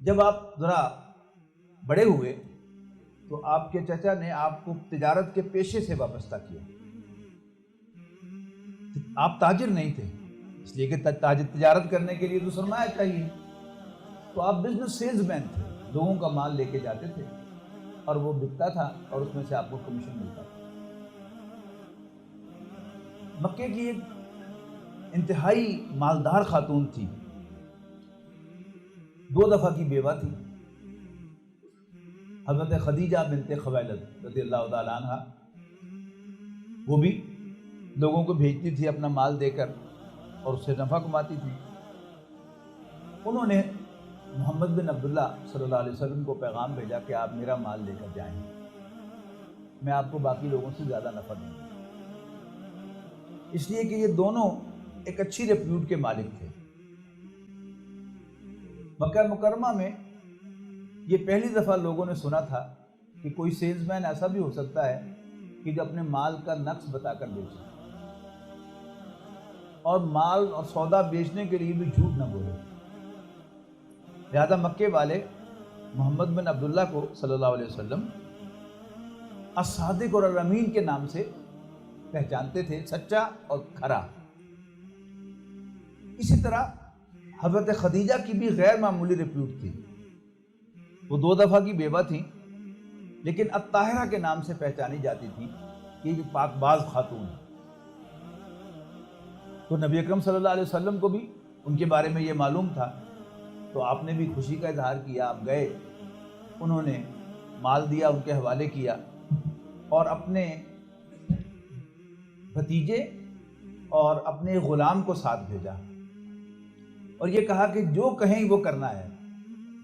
جب آپ ذرا بڑے ہوئے تو آپ کے چچا نے آپ کو تجارت کے پیشے سے وابستہ کیا. آپ تاجر نہیں تھے، اس لیے کہ تجارت کرنے کے لیے تو سرمایہ چاہیے. تو آپ بزنس سیلز مین تھے، لوگوں کا مال لے کے جاتے تھے اور وہ بکتا تھا اور اس میں سے آپ کو کمیشن ملتا تھا. مکے کی ایک انتہائی مالدار خاتون تھی، 2 دفعہ کی بیوہ تھی، حضرت خدیجہ بنت خویلد رضی اللہ تعالیٰ عنہ. وہ بھی لوگوں کو بھیجتی تھی اپنا مال دے کر اور اس سے نفع کماتی تھی. انہوں نے محمد بن عبداللہ صلی اللہ علیہ وسلم کو پیغام بھیجا کہ آپ میرا مال لے کر جائیں، میں آپ کو باقی لوگوں سے زیادہ نفع دوں گا. اس لیے کہ یہ دونوں ایک اچھی ریپیوٹ کے مالک تھے. مکہ مکرمہ میں یہ پہلی دفعہ لوگوں نے سنا تھا کہ کوئی سیلز مین ایسا بھی ہو سکتا ہے کہ جو اپنے مال کا نقص بتا کر بیچے اور مال اور سودا بیچنے کے لیے بھی جھوٹ نہ بولے. لہذا مکے والے محمد بن عبداللہ کو صلی اللہ علیہ وسلم الصادق اور الامین کے نام سے پہچانتے تھے، سچا اور کھرا. اسی طرح حضرت خدیجہ کی بھی غیر معمولی ریپیوٹ تھی. وہ 2 دفعہ کی بیوہ تھیں لیکن الطاہرہ کے نام سے پہچانی جاتی تھی کہ یہ پاک باز خاتون ہے. تو نبی اکرم صلی اللہ علیہ وسلم کو بھی ان کے بارے میں یہ معلوم تھا، تو آپ نے بھی خوشی کا اظہار کیا. آپ گئے، انہوں نے مال دیا، ان کے حوالے کیا اور اپنے بھتیجے اور اپنے غلام کو ساتھ بھیجا اور یہ کہا کہ جو کہیں وہ کرنا ہے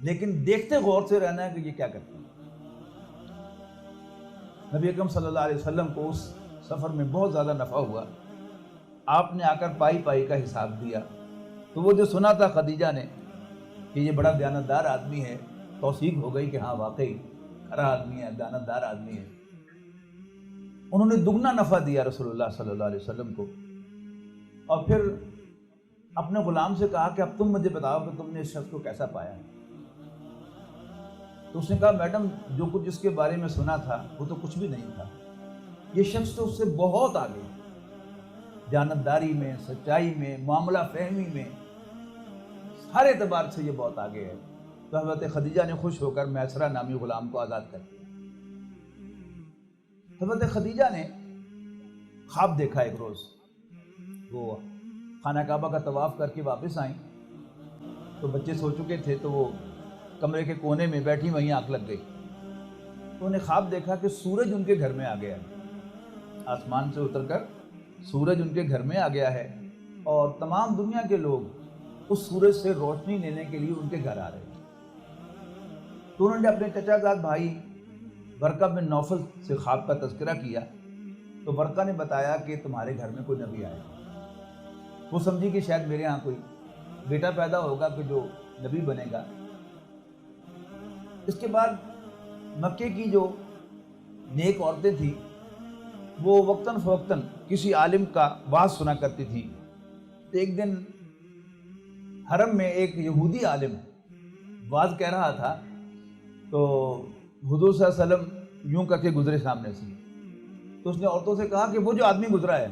لیکن دیکھتے غور سے رہنا ہے کہ یہ کیا کرتے ہیں. نبی اکرم صلی اللہ علیہ وسلم کو اس سفر میں بہت زیادہ نفع ہوا. آپ نے آ کر پائی پائی کا حساب دیا تو وہ جو سنا تھا خدیجہ نے کہ یہ بڑا دیانتدار آدمی ہے، توثیق ہو گئی کہ ہاں واقعی کھرا آدمی ہے، دیانتدار آدمی ہے. انہوں نے دگنا نفع دیا رسول اللہ صلی اللہ علیہ وسلم کو اور پھر اپنے غلام سے کہا کہ اب تم مجھے بتاؤ کہ تم نے اس شخص کو کیسا پایا. تو اس نے کہا میڈم جو کچھ اس کے بارے میں سنا تھا وہ تو کچھ بھی نہیں تھا، یہ شخص تو اس سے بہت آگے، دیانتداری میں، سچائی میں، معاملہ فہمی میں، ہر اعتبار سے یہ بہت آگے ہے. تو حضرت خدیجہ نے خوش ہو کر میسرہ نامی غلام کو آزاد کر دیا. حضرت خدیجہ نے خواب دیکھا ایک روز. وہ خانہ کعبہ کا طواف کر کے واپس آئیں تو بچے سو چکے تھے، تو وہ کمرے کے کونے میں بیٹھی وہیں آنکھ لگ گئی. تو انہیں خواب دیکھا کہ سورج ان کے گھر میں آ گیا ہے، آسمان سے اتر کر سورج ان کے گھر میں آ گیا ہے اور تمام دنیا کے لوگ اس سورج سے روشنی لینے کے لیے ان کے گھر آ رہے ہیں. تو انہوں نے اپنے چچا زاد بھائی ورقہ بن نوفل سے خواب کا تذکرہ کیا تو ورقہ نے بتایا کہ تمہارے گھر میں کوئی نبی آئے گا. وہ سمجھی کہ شاید میرے ہاں کوئی بیٹا پیدا ہوگا کہ جو نبی بنے گا. اس کے بعد مکے کی جو نیک عورتیں تھیں وہ وقتاً فوقتاً کسی عالم کا وعظ سنا کرتی تھی. تو ایک دن حرم میں ایک یہودی عالم وعظ کہہ رہا تھا تو حضور صلی اللہ علیہ وسلم یوں کر کے گزرے سامنے سے. تو اس نے عورتوں سے کہا کہ وہ جو آدمی گزرا ہے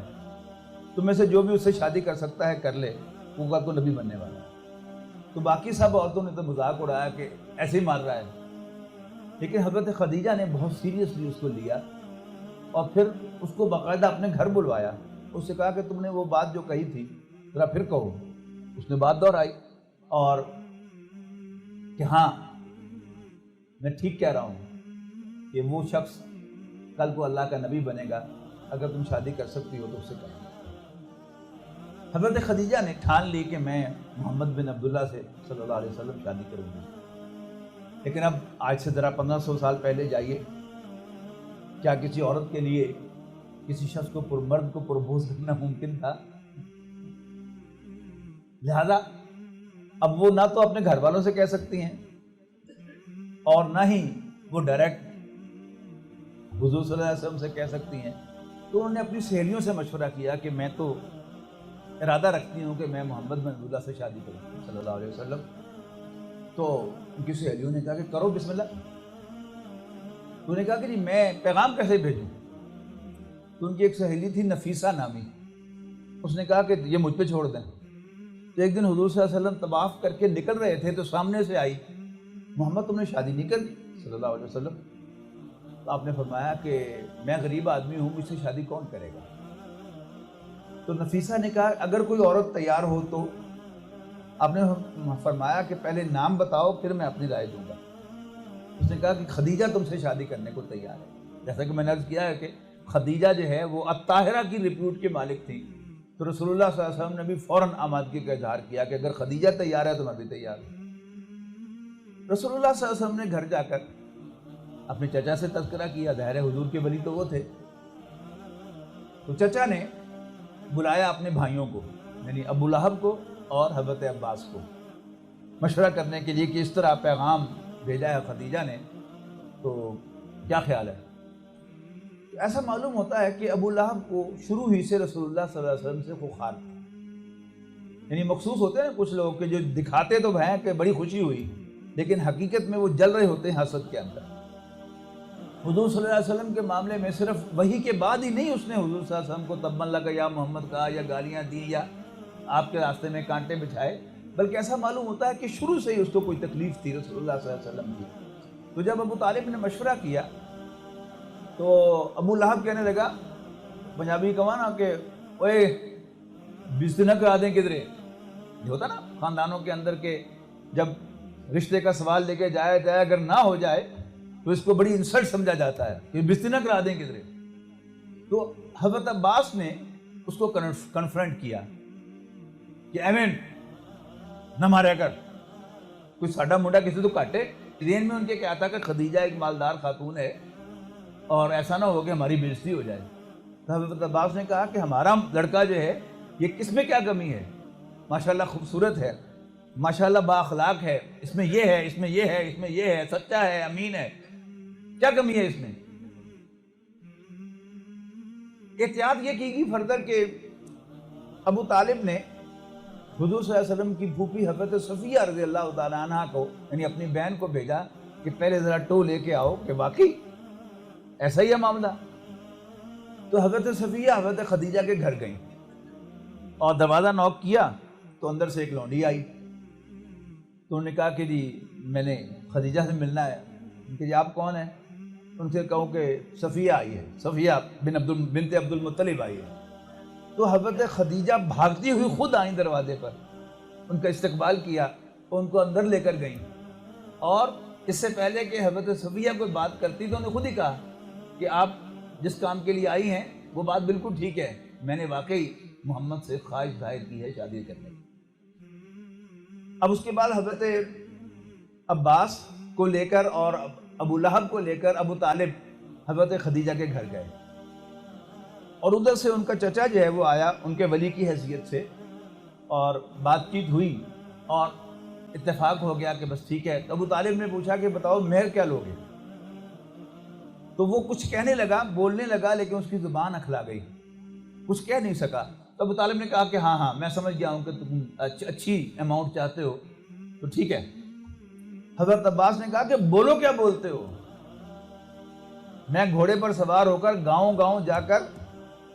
تم میں سے جو بھی اس سے شادی کر سکتا ہے کر لے، وہ تو نبی بننے والا ہے. تو باقی سب عورتوں نے تو مذاق اڑایا کہ ایسے ہی مار رہا ہے، لیکن حضرت خدیجہ نے بہت سیریسلی اس کو لیا اور پھر اس کو باقاعدہ اپنے گھر بلوایا. اس سے کہا کہ تم نے وہ بات جو کہی تھی ذرا پھر کہو. اس نے بات دہرائی اور کہ ہاں میں ٹھیک کہہ رہا ہوں کہ وہ شخص کل کو اللہ کا نبی بنے گا، اگر تم شادی کر سکتی ہو تو اس سے کرو. حضرت خدیجہ نے ٹھان لی کہ میں محمد بن عبداللہ سے صلی اللہ علیہ وسلم شادی کروں گی. لیکن اب آج سے ذرا 1500 سال پہلے جائیے، کیا کسی عورت کے لیے کسی شخص کو مرد کو پرپوز کرنا ممکن تھا؟ لہذا اب وہ نہ تو اپنے گھر والوں سے کہہ سکتی ہیں اور نہ ہی وہ ڈائریکٹ حضور صلی اللہ علیہ وسلم سے کہہ سکتی ہیں. تو انہوں نے اپنی سہیلیوں سے مشورہ کیا کہ میں تو ارادہ رکھتی ہوں کہ میں محمد بن عبداللہ سے شادی کروں صلی اللہ علیہ وسلم. تو ان کی سہیلیوں نے کہا کہ کرو بسم اللہ. تو نے کہا کہ جی میں پیغام کیسے بھیجوں؟ تو ان کی ایک سہیلی تھی نفیسہ نامی، اس نے کہا کہ یہ مجھ پہ چھوڑ دیں. تو ایک دن حضور صلی اللہ علیہ وسلم طواف کر کے نکل رہے تھے تو سامنے سے آئی، محمد تم نے شادی نہیں کر دی صلی اللہ علیہ وسلم. تو آپ نے فرمایا کہ میں غریب آدمی ہوں، مجھ سے شادی کون کرے گا؟ تو نفیسہ نے کہا اگر کوئی عورت تیار ہو تو. آپ نے فرمایا کہ پہلے نام بتاؤ پھر میں اپنی رائے دوں گا. اس نے کہا کہ خدیجہ تم سے شادی کرنے کو تیار ہے. جیسا کہ میں نے عرض کیا ہے کہ خدیجہ جو ہے وہ الطاہرہ کی ریپیوٹ کے مالک تھی، تو رسول اللہ صلی اللہ علیہ وسلم نے بھی فوراً آمادگی کا اظہار کیا کہ اگر خدیجہ تیار ہے تو میں بھی تیار ہوں. رسول اللہ صلی اللہ علیہ وسلم نے گھر جا کر اپنے چچا سے تذکرہ کیا، ظاہر حضور کے ولی تو وہ تھے. تو چچا نے بلایا اپنے بھائیوں کو، یعنی ابو لہب کو اور حضرت عباس کو، مشورہ کرنے کے لیے کہ اس طرح پیغام بھیجا ہے خدیجہ نے، تو کیا خیال ہے؟ ایسا معلوم ہوتا ہے کہ ابو لہب کو شروع ہی سے رسول اللہ صلی اللہ علیہ وسلم سے خوخار تھا. یعنی مخصوص ہوتے ہیں کچھ لوگ کہ جو دکھاتے تو ہیں کہ بڑی خوشی ہوئی، لیکن حقیقت میں وہ جل رہے ہوتے ہیں حسد کے اندر. حضور صلی اللہ علیہ وسلم کے معاملے میں صرف وحی کے بعد ہی نہیں اس نے حضور صلی اللہ علیہ وسلم کو تبا لگا یا محمد کہا یا گالیاں دی یا آپ کے راستے میں کانٹے بچھائے، بلکہ ایسا معلوم ہوتا ہے کہ شروع سے ہی اس کو کوئی تکلیف تھی رسول اللہ صلی اللہ علیہ وسلم کی. تو جب ابو طالب نے مشورہ کیا تو ابو لہب کہنے لگا، پنجابی کہا نا کہ اوے بزتی نہ کرا دیں کدھرے. یہ ہوتا نا خاندانوں کے اندر کہ جب رشتے کا سوال لے کے جایا جائے اگر نہ ہو جائے تو اس کو بڑی انسلٹ سمجھا جاتا ہے کہ بزتی نہ کرا دیں کدھرے. تو حضرت عباس نے اس کو کنفرنٹ کیا کہ ایمن نہ ماریا کر، کوئی ساڈا منڈا کسی تو کاٹے. ذہن میں ان کے کیا تھا کہ خدیجہ ایک مالدار خاتون ہے اور ایسا نہ ہو کہ ہماری بے عزتی ہو جائے. تو حضرت عباس نے کہا کہ ہمارا لڑکا جو ہے یہ کس میں کیا کمی ہے؟ ماشاءاللہ خوبصورت ہے، ماشاءاللہ با اخلاق ہے، اس میں یہ ہے، اس میں یہ ہے، اس میں یہ ہے، سچا ہے، امین ہے، کیا کمی ہے اس میں؟ احتیاط یہ کی گئی فردر کہ ابو طالب نے حضور صلی اللہ علیہ وسلم کی پھوپھی حضرت صفیہ رضی اللہ تعالیٰ عنہ کو، یعنی اپنی بہن کو بھیجا کہ پہلے ذرا ٹو لے کے آؤ کہ واقعی ایسا ہی ہے معاملہ. تو حضرت صفیہ حضرت خدیجہ کے گھر گئیں اور دروازہ نوک کیا تو اندر سے ایک لونڈی آئی. تو انہوں نے کہا کہ جی میں نے خدیجہ سے ملنا ہے. کہ جی آپ کون ہیں؟ ان سے کہوں کہ صفیہ آئی ہے، صفیہ بنت عبد المطلب آئی ہے. تو حضرت خدیجہ بھاگتی ہوئی خود آئیں دروازے پر، ان کا استقبال کیا اور ان کو اندر لے کر گئیں. اور اس سے پہلے کہ حضرت صفیہ کوئی بات کرتی تو انہوں نے خود ہی کہا کہ آپ جس کام کے لیے آئی ہیں وہ بات بالکل ٹھیک ہے، میں نے واقعی محمد سے خواہش ظاہر کی ہے شادی کرنے کی. اب اس کے بعد حضرت عباس کو لے کر اور ابو لہب کو لے کر ابو طالب حضرت خدیجہ کے گھر گئے، اور ادھر سے ان کا چچا جو ہے وہ آیا ان کے ولی کی حیثیت سے، اور بات چیت ہوئی اور اتفاق ہو گیا کہ بس ٹھیک ہے. تو ابو طالب نے پوچھا کہ بتاؤ مہر کیا لوگے؟ تو وہ کچھ کہنے لگا، بولنے لگا، لیکن اس کی زبان اکھلا گئی، کچھ کہہ نہیں سکا. تو ابو طالب نے کہا کہ ہاں میں سمجھ گیا ہوں کہ تم اچھی اماؤنٹ چاہتے ہو تو ٹھیک ہے. حضرت عباس نے کہا کہ بولو کیا بولتے ہو، میں گھوڑے پر سوار ہو کر گاؤں گاؤں جا کر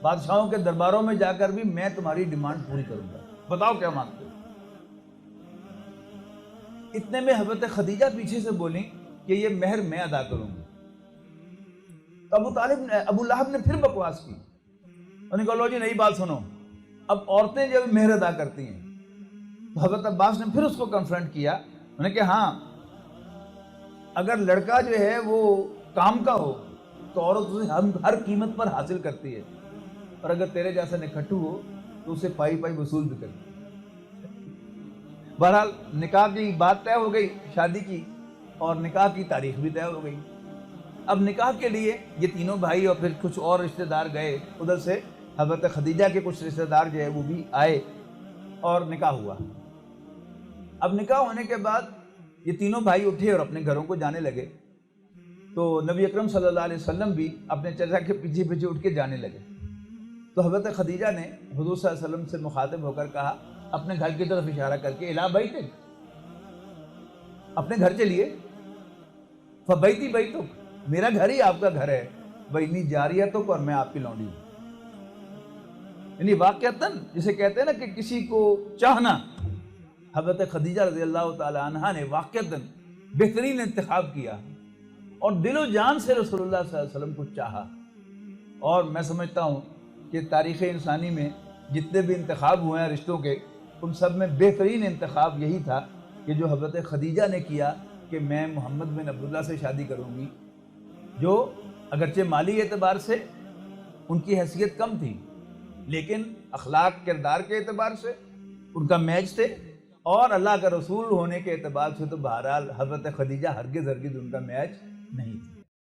بادشاہوں کے درباروں میں جا کر بھی میں تمہاری ڈیمانڈ پوری کروں گا، بتاؤ کیا مانگتے ہو. اتنے میں حضرت خدیجہ پیچھے سے بولیں کہ یہ مہر میں ادا کروں گی. تو ابو لہب نے پھر بکواس کی، انہوں نے کہا لو جی نئی بات سنو، اب عورتیں جب مہر ادا کرتی ہیں. تو حضرت عباس نے پھر اس کو کنفرنٹ کیا، انہوں نے کہا ہاں اگر لڑکا جو ہے وہ کام کا ہو تو عورت اسے ہر قیمت پر حاصل کرتی ہے، اور اگر تیرے جیسا نکھٹو ہو تو اسے پائی پائی وصول بھی کرتی ہے. بہرحال نکاح کی بات طے ہو گئی، شادی کی، اور نکاح کی تاریخ بھی طے ہو گئی. اب نکاح کے لیے یہ تینوں بھائی اور پھر کچھ اور رشتہ دار گئے، ادھر سے حضرت خدیجہ کے کچھ رشتہ دار جو ہے وہ بھی آئے اور نکاح ہوا. اب نکاح ہونے کے بعد یہ تینوں بھائی اٹھے اور اپنے گھروں کو جانے لگے. تو نبی اکرم صلی اللہ علیہ وسلم بھی اپنے چچا کے پیچھے پیچھے اٹھ کے جانے لگے. تو حضرت خدیجہ نے حضور صلی اللہ علیہ وسلم سے مخاطب ہو کر کہا اپنے گھر کی طرف اشارہ کر کے الا بیتک، اپنے گھر چلیے. فبیتی بیتک، میرا گھر ہی آپ کا گھر ہے. وَإِنِّي جَارِيَتُكَ، اور میں آپ کی لونڈی ہوں. یعنی واقعتاً جسے کہتے ہیں نا کہ کسی کو چاہنا، حضرت خدیجہ رضی اللہ تعالی عنہا نے واقعتاً بہترین انتخاب کیا اور دل و جان سے رسول اللہ صلی اللہ علیہ وسلم کو چاہا. اور میں سمجھتا ہوں کہ تاریخ انسانی میں جتنے بھی انتخاب ہوئے ہیں رشتوں کے، ان سب میں بہترین انتخاب یہی تھا کہ جو حضرت خدیجہ نے کیا کہ میں محمد بن عبداللہ سے شادی کروں گی، جو اگرچہ مالی اعتبار سے ان کی حیثیت کم تھی، لیکن اخلاق کردار کے اعتبار سے ان کا میچ تھے، اور اللہ کا رسول ہونے کے اعتبار سے تو بہرحال حضرت خدیجہ ہرگز ان کا میچ نہیں تھی.